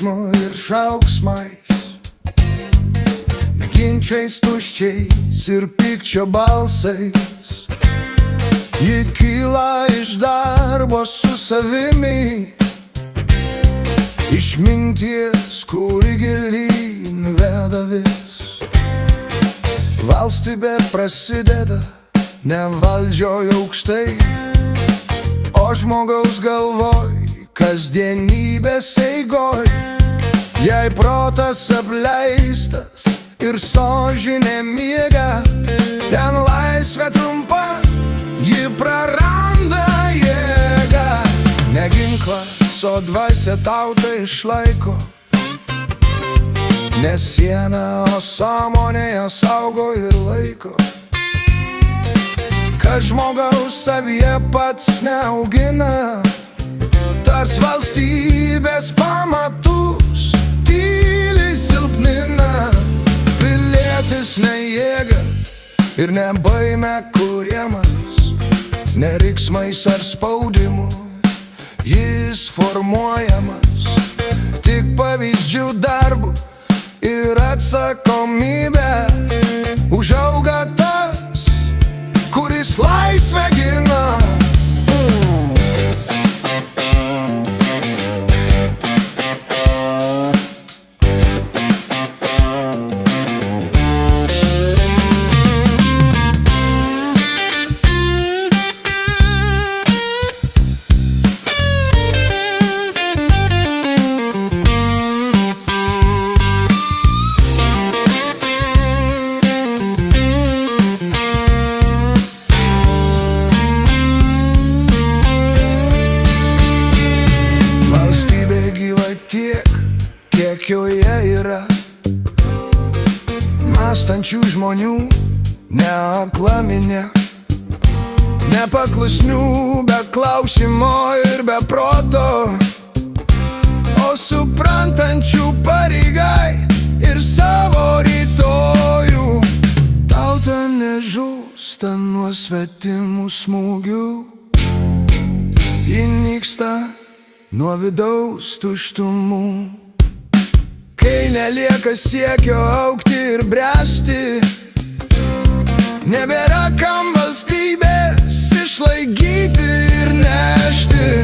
triukšmu ir šauksmais, neginčiais tuščiais ir pykčio balsais. Ji kyla iš darbo su savimi, iš minties, kuri gilyn veda vis. Valstybė prasideda ne valdžioj aukštai, o žmogaus galvoj, kasdienybės eigoj. Jei protas apleistas ir sąžinė miega, ten laisvė trumpa, ji praranda jėgą. Ne ginklas, o dvasia tautą išlaiko, ne siena, o sąmonėje saugo ir laiko. Kad žmogaus savyje pats neaugina, tars valstybės pamatus tyliai silpnina. Pilietis ne jėga ir ne baime kuriemas, ne riksmais ar spaudimu jis formuojamas, tik pavyzdžių darbu ir atsakomybė. Užauga tas, kuris laisvę gina. Kiek joje yra mąstančių žmonių, ne akla minia, nepaklusnių be klausimo ir be proto, o suprantančių pareigai ir savo rytojų. Tauta nežūsta nuo svetimų smūgių, ji nyksta nuo vidaus tuštumų. Kai nelieka siekio augti ir bręsti, nebėra kam valstybės išlaikyti ir nešti.